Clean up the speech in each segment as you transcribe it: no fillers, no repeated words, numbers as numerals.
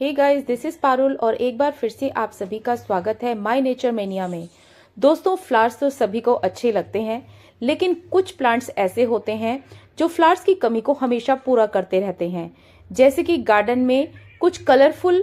Hey guys, this is Parul और एक बार फिर से आप सभी का स्वागत है माय नेचर मेनिया में। दोस्तों, फ्लावर्स तो सभी को अच्छे लगते हैं, लेकिन कुछ प्लांट्स ऐसे होते हैं जो फ्लावर्स की कमी को हमेशा पूरा करते रहते हैं। जैसे कि गार्डन में कुछ कलरफुल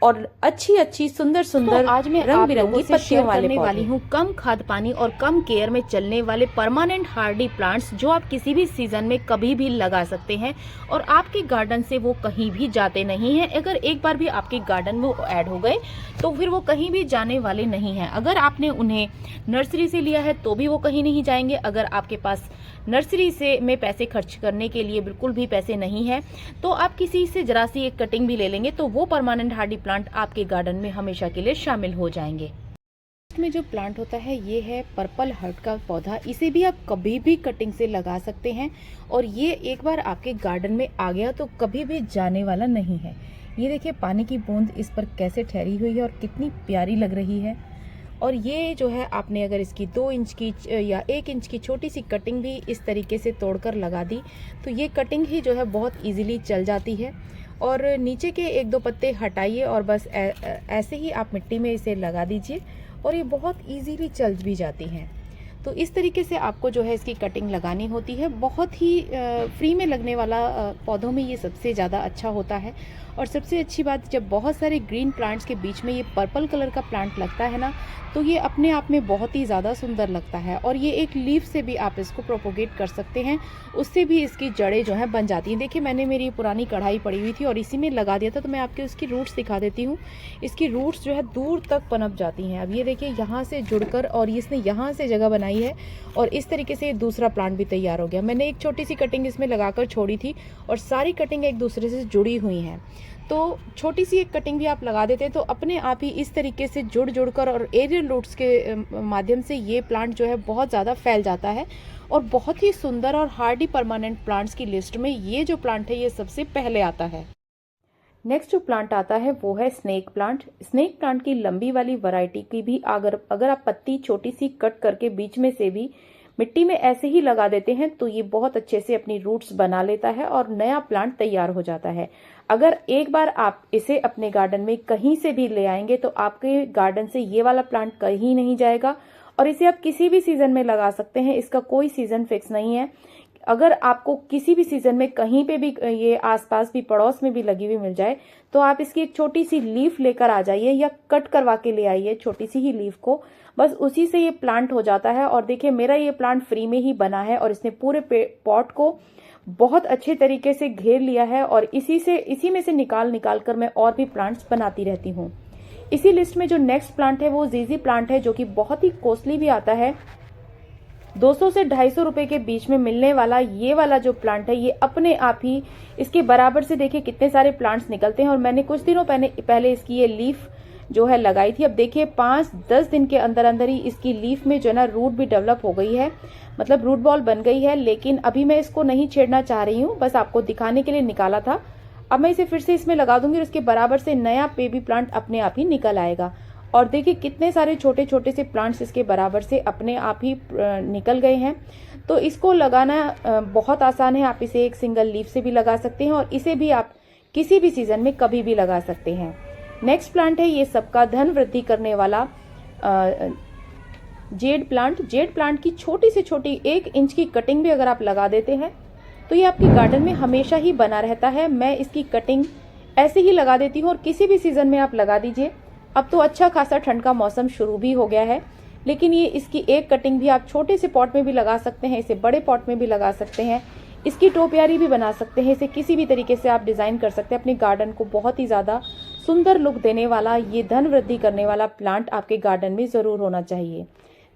और अच्छी सुंदर सुंदर आज मैं रंग आप बिरंगी लोगों से पत्तियों शेयर वाले करने वाली पौधे। हूँ कम खाद पानी और कम केयर में चलने वाले परमानेंट हार्डी प्लांट्स जो आप किसी भी सीजन में कभी भी लगा सकते हैं और आपके गार्डन से वो कहीं भी जाते नहीं हैं। अगर एक बार भी आपके गार्डन में ऐड हो गए तो फिर वो कहीं भी जाने वाले नहीं हैं। अगर आपने उन्हें नर्सरी से लिया है तो भी वो कहीं नहीं जाएंगे। अगर आपके पास नर्सरी से में पैसे खर्च करने के लिए बिल्कुल भी पैसे नहीं है तो आप किसी से जरा सी एक कटिंग भी ले लेंगे तो वो परमानेंट हार्डी प्लांट आपके गार्डन में हमेशा के लिए शामिल हो जाएंगे। इसमें जो प्लांट होता है ये है पर्पल हार्ट का पौधा। इसे भी आप कभी भी कटिंग से लगा सकते हैं और ये एक बार आपके गार्डन में आ गया तो कभी भी जाने वाला नहीं है। ये देखिए पानी की बूंद इस पर कैसे ठहरी हुई है और कितनी प्यारी लग रही है। और ये जो है आपने अगर इसकी 2 इंच की या 1 इंच की छोटी सी कटिंग भी इस तरीके से तोड़कर लगा दी तो ये कटिंग ही जो है बहुत इजीली चल जाती है। और नीचे के 1-2 पत्ते हटाइए और बस ऐसे ही आप मिट्टी में इसे लगा दीजिए और ये बहुत इजीली चल भी जाती हैं। तो इस तरीके से आपको जो है इसकी कटिंग लगानी होती है। बहुत ही फ्री में लगने वाला पौधों में ये सबसे ज़्यादा अच्छा होता है। और सबसे अच्छी बात, जब बहुत सारे ग्रीन प्लांट्स के बीच में ये पर्पल कलर का प्लांट लगता है ना, तो ये अपने आप में बहुत ही ज़्यादा सुंदर लगता है। और ये एक लीफ से भी आप इसको प्रोपोगेट कर सकते हैं, उससे भी इसकी जड़ें जो हैं बन जाती हैं। देखिए मैंने मेरी पुरानी कढ़ाई पड़ी हुई थी और इसी में लगा दिया था, तो मैं आपको इसकी रूट्स दिखा देती हूँ। इसकी रूट्स जो है दूर तक पनप जाती हैं। अब ये देखिए यहाँ से जुड़कर और इसने यहाँ से जगह बनाई है और इस तरीके से दूसरा प्लांट भी तैयार हो गया। मैंने एक छोटी सी कटिंग इसमें लगाकर छोड़ी थी और सारी कटिंग एक दूसरे से जुड़ी हुई हैं। तो छोटी सी एक कटिंग भी आप लगा देते हैं तो अपने आप ही इस तरीके से जुड़ कर और एरियल रूट्स के माध्यम से ये प्लांट जो है बहुत ज़्यादा फैल जाता है और बहुत ही सुंदर और हार्डी परमानेंट प्लांट्स की लिस्ट में ये जो प्लांट है ये सबसे पहले आता है। नेक्स्ट जो प्लांट आता है वो है स्नेक प्लांट। स्नेक प्लांट की लंबी वाली वैरायटी की भी अगर आप पत्ती छोटी सी कट करके बीच में से भी मिट्टी में ऐसे ही लगा देते हैं तो ये बहुत अच्छे से अपनी रूट्स बना लेता है और नया प्लांट तैयार हो जाता है। अगर एक बार आप इसे अपने गार्डन में कहीं से भी ले आएंगे तो आपके गार्डन से ये वाला प्लांट कहीं नहीं जाएगा और इसे आप किसी भी सीजन में लगा सकते हैं। इसका कोई सीजन फिक्स नहीं है। अगर आपको किसी भी सीजन में कहीं पे भी ये आसपास भी पड़ोस में भी लगी हुई मिल जाए तो आप इसकी एक छोटी सी लीफ लेकर आ जाइए या कट करवा के ले आइए छोटी सी ही लीफ को, बस उसी से ये प्लांट हो जाता है। और देखिए मेरा ये प्लांट फ्री में ही बना है और इसने पूरे पॉट को बहुत अच्छे तरीके से घेर लिया है और इसी में से निकाल कर मैं और भी प्लांट्स बनाती रहती हूँ। इसी लिस्ट में जो नेक्स्ट प्लांट है वो जीजी प्लांट है, जो कि बहुत ही कॉस्टली भी आता है। 200 से 250 रुपए के बीच में मिलने वाला ये वाला जो प्लांट है ये अपने आप ही इसके बराबर से देखिए कितने सारे प्लांट्स निकलते हैं। और मैंने कुछ दिनों पहले इसकी ये लीफ जो है लगाई थी। अब देखिए 5-10 दिन के अंदर अंदर ही इसकी लीफ में जो है ना रूट भी डेवलप हो गई है, मतलब रूट बॉल बन गई है। लेकिन अभी मैं इसको नहीं छेड़ना चाह रही हूँ, बस आपको दिखाने के लिए निकाला था। अब मैं इसे फिर से इसमें लगा दूंगी और इसके बराबर से नया बेबी प्लांट अपने आप ही निकल आएगा। और देखिए कितने सारे छोटे छोटे से प्लांट्स इसके बराबर से अपने आप ही निकल गए हैं। तो इसको लगाना बहुत आसान है। आप इसे एक सिंगल लीफ से भी लगा सकते हैं और इसे भी आप किसी भी सीजन में कभी भी लगा सकते हैं। नेक्स्ट प्लांट है ये सबका धन वृद्धि करने वाला जेड प्लांट। जेड प्लांट की छोटी से छोटी 1 इंच की कटिंग भी अगर आप लगा देते हैं तो ये आपके गार्डन में हमेशा ही बना रहता है। मैं इसकी कटिंग ऐसे ही लगा देती हूँ और किसी भी सीजन में आप लगा दीजिए। अब तो अच्छा खासा ठंड का मौसम शुरू भी हो गया है, लेकिन ये इसकी एक कटिंग भी आप छोटे से पॉट में भी लगा सकते हैं, इसे बड़े पॉट में भी लगा सकते हैं, इसकी टोपियारी भी बना सकते हैं। इसे किसी भी तरीके से आप डिजाइन कर सकते हैं। अपने गार्डन को बहुत ही ज्यादा सुंदर लुक देने वाला ये धन वृद्धि करने वाला प्लांट आपके गार्डन में जरूर होना चाहिए।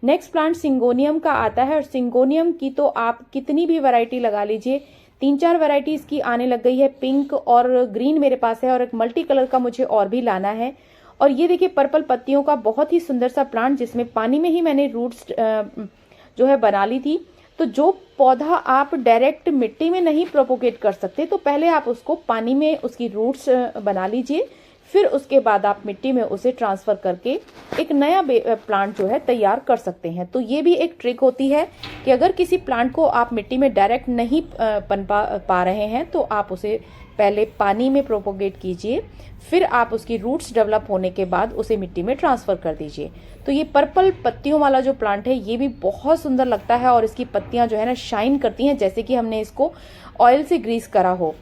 नेक्स्ट प्लांट सिंगोनियम का आता है और सिंगोनियम की तो आप कितनी भी वैरायटी लगा लीजिए, 3-4 वैरायटी इसकी आने लग गई है। पिंक और ग्रीन मेरे पास है और एक मल्टी कलर का मुझे और भी लाना है। और ये देखिए पर्पल पत्तियों का बहुत ही सुंदर सा प्लांट जिसमें पानी में ही मैंने रूट्स जो है बना ली थी। तो जो पौधा आप डायरेक्ट मिट्टी में नहीं प्रोपोगेट कर सकते तो पहले आप उसको पानी में उसकी रूट्स बना लीजिए, फिर उसके बाद आप मिट्टी में उसे ट्रांसफर करके एक नया प्लांट जो है तैयार कर सकते हैं। तो ये भी एक ट्रिक होती है कि अगर किसी प्लांट को आप मिट्टी में डायरेक्ट नहीं पा रहे हैं तो आप उसे पहले पानी में प्रोपोगेट कीजिए, फिर आप उसकी रूट्स डेवलप होने के बाद उसे मिट्टी में ट्रांसफर कर दीजिए। तो ये पर्पल पत्तियों वाला जो प्लांट है ये भी बहुत सुंदर लगता है और इसकी पत्तियां जो है ना शाइन करती हैं जैसे कि हमने इसको ऑयल से ग्रीस करा हो।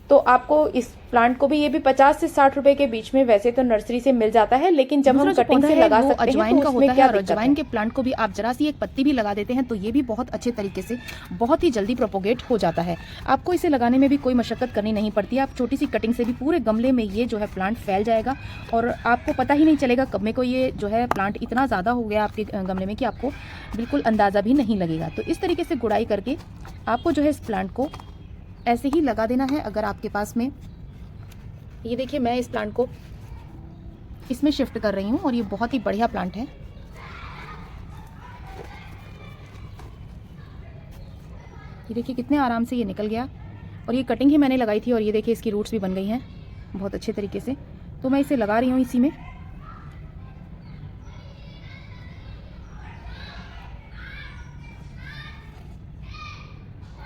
तो आपको इस प्लांट को भी, ये भी 50 से 60 रुपए के बीच में वैसे तो नर्सरी से मिल जाता है, लेकिन जब हम कटिंग से लगा सकते हैं अजवाइन तो का उसमें होता क्या है। और दिक्कत अजवाइन है? के प्लांट को भी आप जरा सी एक पत्ती भी लगा देते हैं तो ये भी बहुत अच्छे तरीके से बहुत ही जल्दी प्रोपोगेट हो जाता है। आपको इसे लगाने में भी कोई मशक्कत करनी नहीं पड़ती है। आप छोटी सी कटिंग से भी पूरे गमले में ये जो है प्लांट फैल जाएगा और आपको पता ही नहीं चलेगा कब में को ये जो है प्लांट इतना ज़्यादा हो गया आपके गमले में कि आपको बिल्कुल अंदाज़ा भी नहीं लगेगा। तो इस तरीके से गुड़ाई करके आपको जो है इस प्लांट को ऐसे ही लगा देना है। अगर आपके पास में, ये देखिए मैं इस प्लांट को इसमें शिफ्ट कर रही हूँ और ये बहुत ही बढ़िया प्लांट है। ये देखिए कितने आराम से ये निकल गया और ये कटिंग ही मैंने लगाई थी और ये देखिए इसकी रूट्स भी बन गई हैं बहुत अच्छे तरीके से। तो मैं इसे लगा रही हूँ इसी में।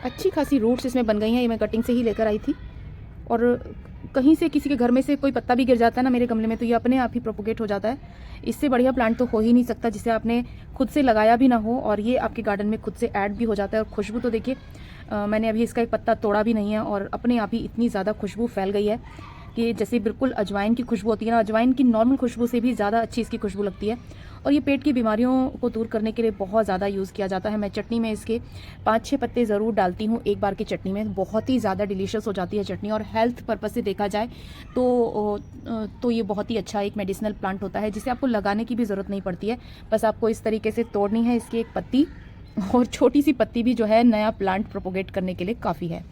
अच्छी खासी रूट्स इसमें बन गई हैं। ये मैं कटिंग से ही लेकर आई थी और कहीं से किसी के घर में से कोई पत्ता भी गिर जाता है ना मेरे गमले में तो ये अपने आप ही प्रोपोगेट हो जाता है। इससे बढ़िया प्लांट तो हो ही नहीं सकता जिसे आपने खुद से लगाया भी ना हो और ये आपके गार्डन में खुद से ऐड भी हो जाता है। और खुशबू तो देखिए मैंने अभी इसका एक पत्ता तोड़ा भी नहीं है और अपने आप ही इतनी ज़्यादा खुशबू फैल गई है कि जैसे बिल्कुल अजवाइन की खुशबू होती है ना, अजवाइन की नॉर्मल खुशबू से भी ज़्यादा अच्छी इसकी खुशबू लगती है। और ये पेट की बीमारियों को दूर करने के लिए बहुत ज़्यादा यूज़ किया जाता है। मैं चटनी में इसके 5-6 पत्ते ज़रूर डालती हूँ एक बार की चटनी में। बहुत ही ज़्यादा डिलीशियस हो जाती है चटनी और हेल्थ पर्पज़ से देखा जाए तो ये बहुत ही अच्छा एक मेडिसिनल प्लांट होता है जिसे आपको लगाने की भी ज़रूरत नहीं पड़ती है। बस आपको इस तरीके से तोड़नी है इसकी एक पत्ती और छोटी सी पत्ती भी जो है नया प्लांट प्रोपोगेट करने के लिए काफ़ी है।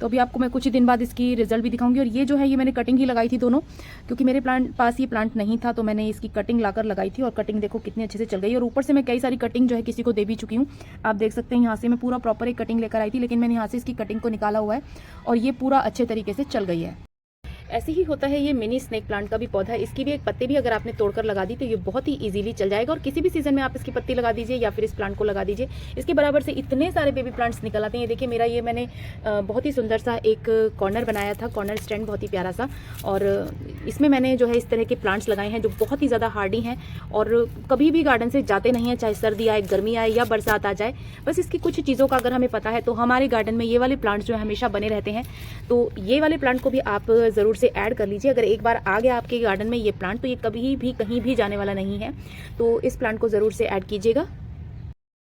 तो अभी आपको मैं कुछ ही दिन बाद इसकी रिजल्ट भी दिखाऊंगी। और ये जो है ये मैंने कटिंग ही लगाई थी दोनों, क्योंकि मेरे पास ये प्लांट नहीं था तो मैंने इसकी कटिंग लाकर लगाई थी और कटिंग देखो कितनी अच्छे से चल गई। और ऊपर से मैं कई सारी कटिंग जो है किसी को दे भी चुकी हूँ। आप देख सकते हैं यहाँ से मैं पूरा प्रॉपर एक कटिंग लेकर आई थी, लेकिन मैंने यहाँ से इसकी कटिंग को निकाला हुआ है और ये पूरा अच्छे तरीके से चल गई है। ऐसे ही होता है ये मिनी स्नेक प्लांट का भी पौधा। इसकी भी एक पत्ती भी अगर आपने तोड़कर लगा दी तो ये बहुत ही इजीली चल जाएगा और किसी भी सीजन में आप इसकी पत्ती लगा दीजिए या फिर इस प्लांट को लगा दीजिए। इसके बराबर से इतने सारे बेबी प्लांट्स निकल आते हैं। देखिए मेरा ये मैंने बहुत ही सुंदर सा एक कॉर्नर बनाया था, कॉर्नर स्टैंड बहुत ही प्यारा सा, और इसमें मैंने जो है इस तरह के प्लांट्स लगाए हैं जो बहुत ही ज़्यादा हार्डी हैं और कभी भी गार्डन से जाते नहीं हैं, चाहे सर्दी आए, गर्मी आए या बरसात आ जाए। बस इसकी कुछ चीज़ों का अगर हमें पता है तो हमारे गार्डन में ये वाले प्लांट्स जो है हमेशा बने रहते हैं। तो ये वाले प्लांट को भी आप ज़रूर से ऐड कर लीजिए। अगर एक बार आ गया आपके गार्डन में ये प्लांट तो ये कभी भी कहीं भी जाने वाला नहीं है, तो इस प्लांट को ज़रूर से ऐड कीजिएगा।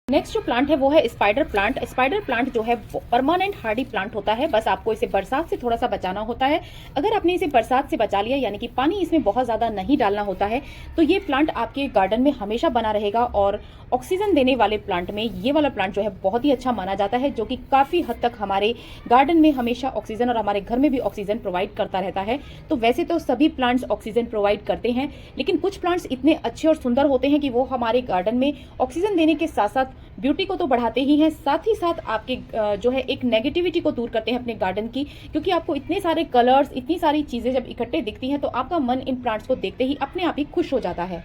नेक्स्ट जो प्लांट है वो है स्पाइडर प्लांट। स्पाइडर प्लांट जो है परमानेंट हार्डी प्लांट होता है, बस आपको इसे बरसात से थोड़ा सा बचाना होता है। अगर आपने इसे बरसात से बचा लिया, यानी कि पानी इसमें बहुत ज़्यादा नहीं डालना होता है, तो ये प्लांट आपके गार्डन में हमेशा बना रहेगा। और ऑक्सीजन देने वाले प्लांट में ये वाला प्लांट जो है बहुत ही अच्छा माना जाता है, जो कि काफ़ी हद तक हमारे गार्डन में हमेशा ऑक्सीजन और हमारे घर में भी ऑक्सीजन प्रोवाइड करता रहता है। तो वैसे तो सभी प्लांट्स ऑक्सीजन प्रोवाइड करते हैं, लेकिन कुछ प्लांट्स इतने अच्छे और सुंदर होते हैं कि वो हमारे गार्डन में ऑक्सीजन देने के साथ साथ ब्यूटी को तो बढ़ाते ही हैं, साथ ही साथ आपके जो है एक नेगेटिविटी को दूर करते हैं अपने गार्डन की। क्योंकि आपको इतने सारे कलर्स, इतनी सारी चीज़ें जब इकट्ठे दिखती हैं तो आपका मन इन प्लांट्स को देखते ही अपने आप ही खुश हो जाता है।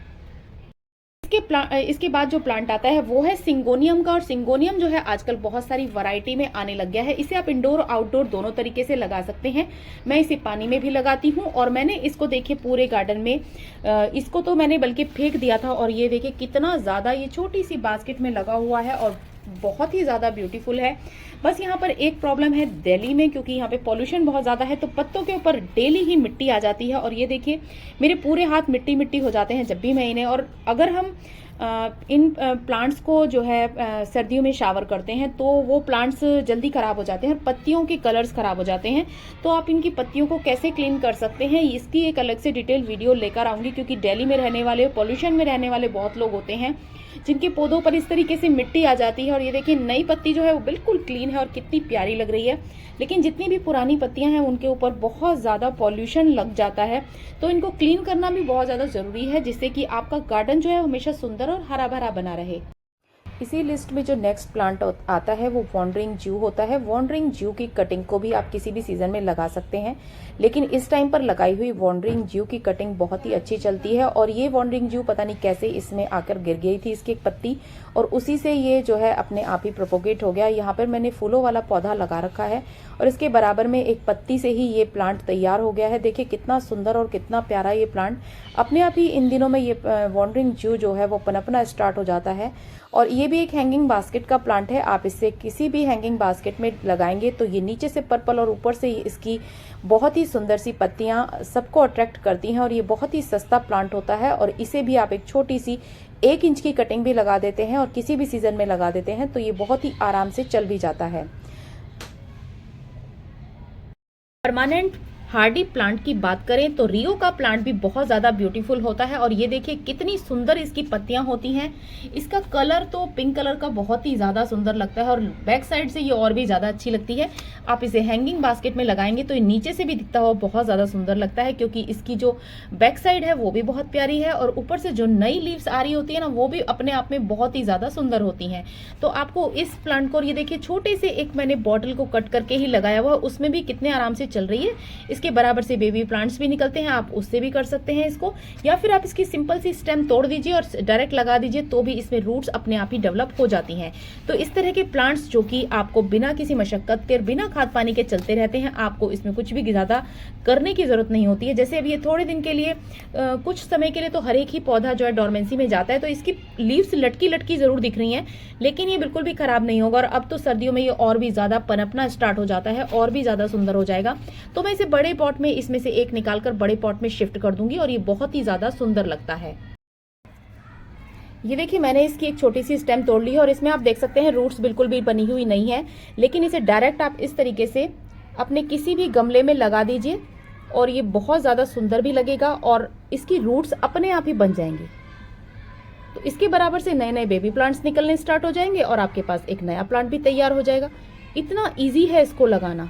इसके बाद जो प्लांट आता है वो है सिंगोनियम का। और सिंगोनियम जो है आजकल बहुत सारी वैरायटी में आने लग गया है। इसे आप इंडोर और आउटडोर दोनों तरीके से लगा सकते हैं। मैं इसे पानी में भी लगाती हूँ और मैंने इसको देखिए पूरे गार्डन में इसको तो मैंने बल्कि फेंक दिया था, और ये देखिए कितना ज़्यादा ये छोटी सी बास्केट में लगा हुआ है और बहुत ही ज़्यादा ब्यूटीफुल है। बस यहाँ पर एक प्रॉब्लम है दिल्ली में, क्योंकि यहाँ पे पॉल्यूशन बहुत ज़्यादा है, तो पत्तों के ऊपर डेली ही मिट्टी आ जाती है। और ये देखिए मेरे पूरे हाथ मिट्टी मिट्टी हो जाते हैं जब भी मैं इन्हें, और अगर हम इन प्लांट्स को जो है सर्दियों में शावर करते हैं तो वो प्लांट्स जल्दी ख़राब हो जाते हैं, पत्तियों के कलर्स ख़राब हो जाते हैं। तो आप इनकी पत्तियों को कैसे क्लीन कर सकते हैं इसकी एक अलग से डिटेल वीडियो लेकर आऊँगी, क्योंकि दिल्ली में रहने वाले, पॉल्यूशन में रहने वाले बहुत लोग होते हैं जिनके पौधों पर इस तरीके से मिट्टी आ जाती है। और ये देखिए नई पत्ती जो है वो बिल्कुल क्लीन है और कितनी प्यारी लग रही है, लेकिन जितनी भी पुरानी पत्तियां हैं उनके ऊपर बहुत ज़्यादा पॉल्यूशन लग जाता है। तो इनको क्लीन करना भी बहुत ज़्यादा ज़रूरी है, जिससे कि आपका गार्डन जो है हमेशा सुंदर और हरा भरा बना रहे। इसी लिस्ट में जो नेक्स्ट प्लांट आता है वो वॉन्डरिंग ज्यू होता है। वॉन्डरिंग ज्यू की कटिंग को भी आप किसी भी सीजन में लगा सकते हैं, लेकिन इस टाइम पर लगाई हुई वॉन्डरिंग ज्यू की कटिंग बहुत ही अच्छी चलती है। और ये वॉन्डरिंग ज्यू पता नहीं कैसे इसमें आकर गिर गई थी इसकी एक पत्ती, और उसी से ये जो है अपने आप ही प्रोपोगेट हो गया। यहाँ पर मैंने फूलों वाला पौधा लगा रखा है और इसके बराबर में एक पत्ती से ही ये प्लांट तैयार हो गया है। देखिए कितना सुंदर और कितना प्यारा ये प्लांट। अपने आप ही इन दिनों में ये वॉन्डरिंग ज्यू जो है वो पनपना स्टार्ट हो जाता है। और ये भी एक हैंगिंग बास्केट का प्लांट है। आप इसे किसी भी हैंगिंग बास्केट में लगाएंगे तो ये नीचे से पर्पल और ऊपर से इसकी बहुत ही सुंदर सी पत्तियां सबको अट्रैक्ट करती हैं। और ये बहुत ही सस्ता प्लांट होता है और इसे भी आप एक छोटी सी 1 इंच की कटिंग भी लगा देते हैं और किसी भी सीजन में लगा देते हैं तो ये बहुत ही आराम से चल भी जाता है। परमानेंट हार्डी प्लांट की बात करें तो रियो का प्लांट भी बहुत ज़्यादा ब्यूटीफुल होता है। और ये देखिए कितनी सुंदर इसकी पत्तियां होती हैं। इसका कलर तो पिंक कलर का बहुत ही ज़्यादा सुंदर लगता है और बैक साइड से ये और भी ज़्यादा अच्छी लगती है। आप इसे हैंगिंग बास्केट में लगाएंगे तो ये नीचे से भी दिखता हुआ बहुत ज़्यादा सुंदर लगता है, क्योंकि इसकी जो बैक साइड है वो भी बहुत प्यारी है और ऊपर से जो नई लीव्स आ रही होती है ना वो भी अपने आप में बहुत ही ज़्यादा सुंदर होती हैं। तो आपको इस प्लांट को, ये देखिए छोटे से एक मैंने बॉटल को कट करके ही लगाया हुआ, उसमें भी कितने आराम से चल रही है। इसके बराबर से बेबी प्लांट्स भी निकलते हैं, आप उससे भी कर सकते हैं इसको, या फिर आप इसकी सिंपल सी स्टेम तोड़ दीजिए और डायरेक्ट लगा दीजिए तो भी इसमें रूट्स अपने आप ही डेवलप हो जाती हैं। तो इस तरह के प्लांट्स जो कि आपको बिना किसी मशक्कत के, बिना खाद पानी के चलते रहते हैं, आपको इसमें कुछ भी ज़्यादा करने की जरूरत नहीं होती है। जैसे अब ये थोड़े दिन के लिए कुछ समय के लिए तो हर एक ही पौधा जो है डोरमेंसी में जाता है, तो इसकी लीव्स लटकी लटकी जरूर दिख रही हैं, लेकिन ये बिल्कुल भी खराब नहीं होगा। और अब तो सर्दियों में ये और भी ज्यादा पनपना स्टार्ट हो जाता है और भी ज्यादा सुंदर हो जाएगा। तो मैं इसे बड़े पॉट में इसमें से एक निकालकर बड़े पॉट में शिफ्ट कर दूंगी और ये बहुत ही ज्यादा सुंदर लगता है। ये देखिए मैंने इसकी एक छोटी सी स्टेम तोड़ ली है और इसमें आप देख सकते हैं रूट्स बिल्कुल भी बनी हुई नहीं है, लेकिन इसे डायरेक्ट आप इस तरीके से अपने किसी भी गमले में लगा दीजिए और ये बहुत ज़्यादा सुंदर भी लगेगा और इसकी रूट्स अपने आप ही बन जाएंगी। तो इसके बराबर से नए नए बेबी प्लांट्स निकलने स्टार्ट हो जाएंगे और आपके पास एक नया प्लांट भी तैयार हो जाएगा। इतना ईजी है इसको लगाना।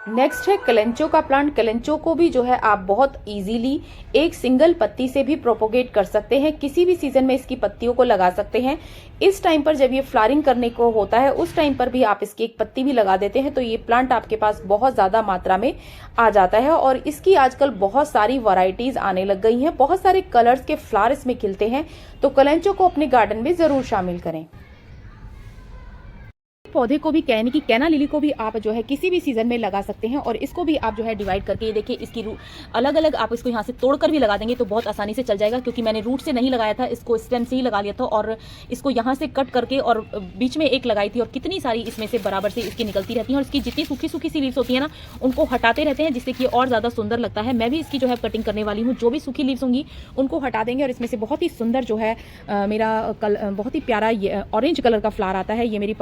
नेक्स्ट है कलेंचो का प्लांट। कलेंचो को भी जो है आप बहुत इजीली एक सिंगल पत्ती से भी प्रोपोगेट कर सकते हैं। किसी भी सीजन में इसकी पत्तियों को लगा सकते हैं। इस टाइम पर जब ये फ्लावरिंग करने को होता है उस टाइम पर भी आप इसकी एक पत्ती भी लगा देते हैं तो ये प्लांट आपके पास बहुत ज्यादा मात्रा में आ जाता है। और इसकी आजकल बहुत सारी वैरायटीज आने लग गई हैं, बहुत सारे कलर्स के फ्लावर इसमें खिलते हैं, तो कलेंचो को अपने गार्डन में जरूर शामिल करें। पौधे को भी कैना लिली को भी आप जो है किसी भी सीजन में लगा सकते हैं और इसको भी आप जो है डिवाइड करके, ये देखिए इसकी अलग अलग आप इसको यहाँ से तोड़कर भी लगा देंगे तो बहुत आसानी से चल जाएगा, क्योंकि मैंने रूट से नहीं लगाया था, इसको स्टेम से ही लगा लिया था और इसको यहाँ से कट करके और बीच में एक लगाई थी और कितनी सारी इसमें से बराबर से इसकी निकलती रहती हैं और इसकी जितनी सूखी सूखी सी लीव्स होती है ना उनको हटाते रहते हैं, जिससे कि और ज़्यादा सुंदर लगता है। मैं भी इसकी जो है कटिंग करने वाली हूँ, जो भी सूखी लीव्स होंगी उनको हटा देंगे और इसमें से बहुत ही सुंदर जो है मेरा बहुत ही प्यारा ऑरेंज कलर का फ्लावर आता है। ये मेरी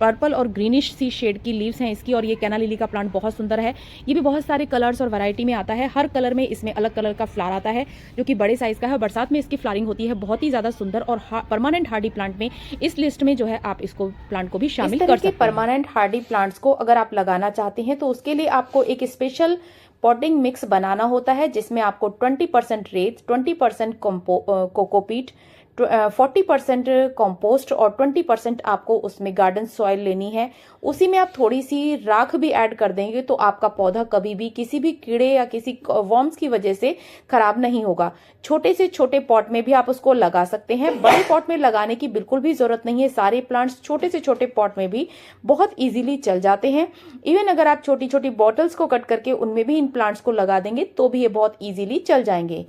पर्पल और ग्रीनिश सी शेड की लीव्स हैं इसकी। और ये कैना लिली का प्लांट बहुत सुंदर है। ये भी बहुत सारे कलर्स और वैरायटी में आता है, हर कलर में इसमें अलग कलर का फ्लावर आता है जो कि बड़े साइज का है। बरसात में इसकी फ्लावरिंग होती है, बहुत ही ज्यादा सुंदर और परमानेंट हार्डी प्लांट में इस लिस्ट में जो है आप इसको प्लांट को भी शामिल कर सकते हैं। परमानेंट हार्डी प्लांट्स को अगर आप लगाना चाहते हैं तो उसके लिए आपको एक स्पेशल पॉटिंग मिक्स बनाना होता है, जिसमें आपको 20% रेत, 20% कोकोपीट, 40% कंपोस्ट और 20% आपको उसमें गार्डन सॉइल लेनी है। उसी में आप थोड़ी सी राख भी ऐड कर देंगे तो आपका पौधा कभी भी किसी भी कीड़े या किसी वर्म्स की वजह से खराब नहीं होगा। छोटे से छोटे पॉट में भी आप उसको लगा सकते हैं, बड़े पॉट में लगाने की बिल्कुल भी जरूरत नहीं है। सारे प्लांट्स छोटे से छोटे पॉट में भी बहुत इजीली चल जाते हैं। इवन अगर आप छोटी छोटी बॉटल्स को कट करके उनमें भी इन प्लांट्स को लगा देंगे तो भी ये बहुत इजीली चल जाएंगे।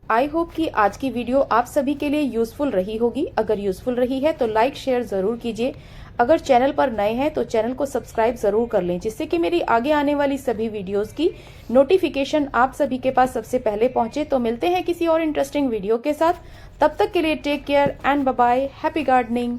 आई होप कि आज की वीडियो आप सभी के लिए यूजफुल रही होगी। अगर यूजफुल रही है तो लाइक शेयर जरूर कीजिए। अगर चैनल पर नए हैं तो चैनल को सब्सक्राइब जरूर कर लें, जिससे कि मेरी आगे आने वाली सभी वीडियोस की नोटिफिकेशन आप सभी के पास सबसे पहले पहुंचे। तो मिलते हैं किसी और इंटरेस्टिंग वीडियो के साथ, तब तक के लिए take care and bye bye. Happy gardening.